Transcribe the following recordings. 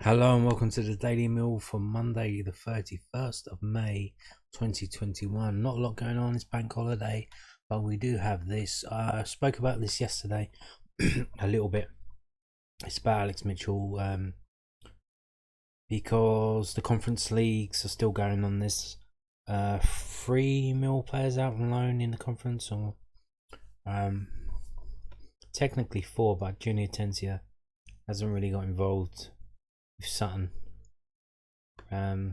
Hello and welcome to the Daily Mill for Monday, the 31st of May 2021. Not a lot going on, it's bank holiday, but we do have this. I spoke about this yesterday a little bit. It's about Alex Mitchell because the conference leagues are still going on. This 3 Mill players out on loan in the conference, or technically 4, but Junior Tensia hasn't really got involved with Sutton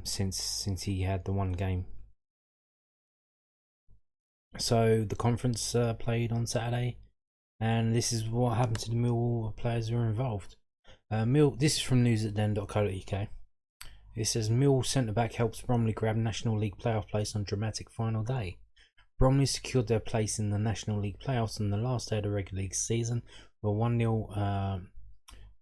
since he had the one game. So the conference played on Saturday, and this is what happened to the Millwall players who were involved. This is from news@den.co.uk. It says Mill centre back helps Bromley grab National League playoff place on dramatic final day. Bromley secured their place in the National League playoffs on the last day of the regular league season with a 1-0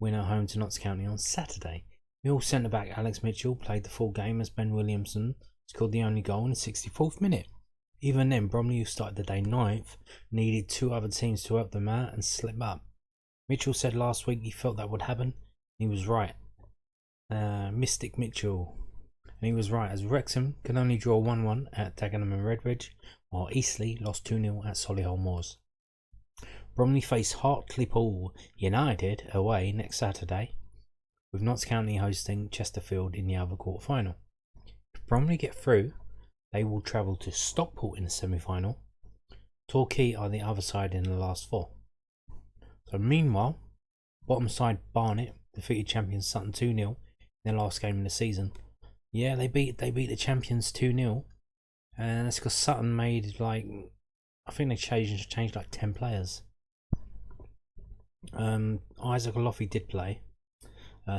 win at home to Notts County on Saturday. Mill centre back Alex Mitchell played the full game as Ben Williamson scored the only goal in the 64th minute. Even then, Bromley, who started the day 9th, needed 2 other teams to help them out and slip up. Mitchell said last week he felt that would happen. He was right. Mystic Mitchell. And he was right, as Wrexham could only draw 1-1 at Dagenham and Redbridge, while Eastleigh lost 2-0 at Solihull Moors. Bromley face Hartlepool United away next Saturday, with Notts County hosting Chesterfield in the other quarter-final. If Bromley get through, they will travel to Stockport in the semi-final. Torquay are the other side in the last 4. So meanwhile, bottom side Barnet defeated champions Sutton 2-0 in their last game of the season. Yeah, they beat the champions 2-0, and that's because Sutton made I think they changed like 10 players. Isaac Alofi did play.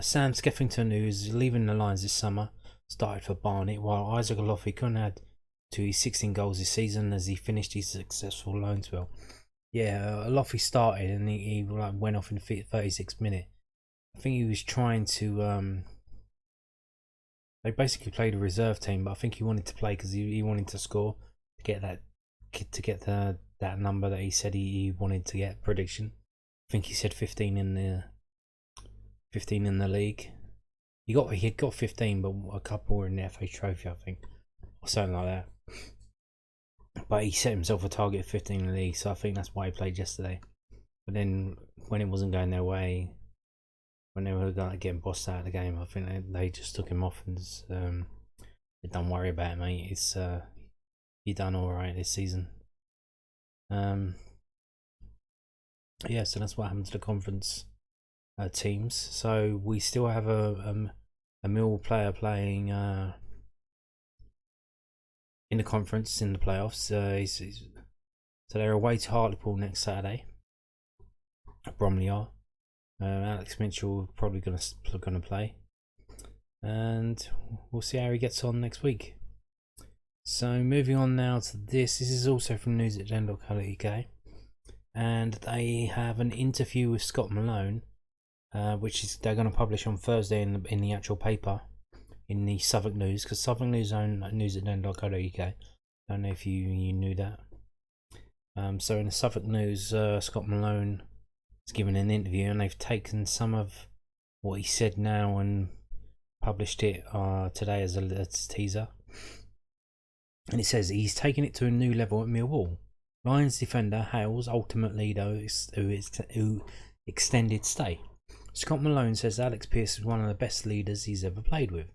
Sam Skeffington, who's leaving the Lions this summer, started for Barnet, while Isaac Alofi couldn't add to his 16 goals this season as he finished his successful loan spell. Yeah, Alofi started and he went off in the 36th minute. I think he was trying to. They basically played a reserve team, but I think he wanted to play because he wanted to score to get that number that he said he wanted to get. Prediction. I think he said 15 in the league. He got 15, but a couple were in the FA Trophy, I think, or something like that. But he set himself a target of 15 in the league, so I think that's why he played yesterday. But then when it wasn't going their way, when they were getting bossed out of the game, I think they just took him off and said, "Don't worry about it, mate. It's he done all right this season." Yeah, so that's what happened to the conference teams. So we still have a Mill player playing in the conference in the playoffs. So they're away to Hartlepool next Saturday. Bromley are. Alex Mitchell probably gonna play, and we'll see how he gets on next week. So moving on now to this. This is also from news@den.co.uk, and they have an interview with Scott Malone, which they're going to publish on Thursday in the actual paper, in the Southwark News, because Southwark News own news@den.co.uk. Don't know if you knew that. So in the Southwark News, Scott Malone is giving an interview, and they've taken some of what he said now and published it today as a teaser. And it says he's taking it to a new level at Millwall. Lions defender hails ultimate leader who extended stay. Scott Malone says Alex Pearce is one of the best leaders he's ever played with.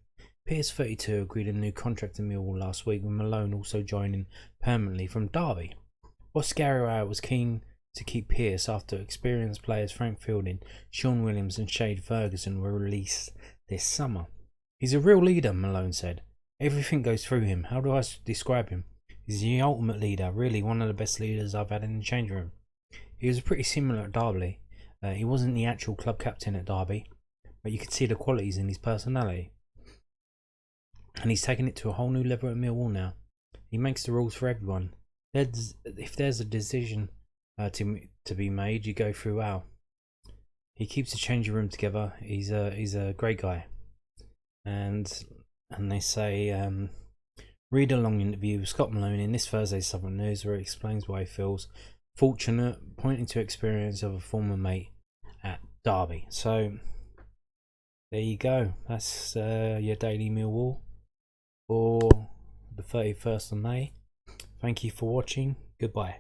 Pearce, 32, agreed a new contract in Millwall last week, with Malone also joining permanently from Derby. Oscar was keen to keep Pearce after experienced players Frank Fielding, Sean Williams and Shade Ferguson were released this summer. He's a real leader, Malone said. Everything goes through him. How do I describe him? He's the ultimate leader, really one of the best leaders I've had in the change room. He was pretty similar at Derby. He wasn't the actual club captain at Derby, but you could see the qualities in his personality. And he's taken it to a whole new level at Millwall now. He makes the rules for everyone. If there's a decision to be made, you go through Al. He keeps the changing room together. He's a great guy. And they say read a long interview with Scott Malone in this Thursday's Southern News, where he explains why he feels fortunate, pointing to experience of a former mate at Derby. So there you go. That's your daily Millwall for the 31st of May. Thank you for watching. Goodbye.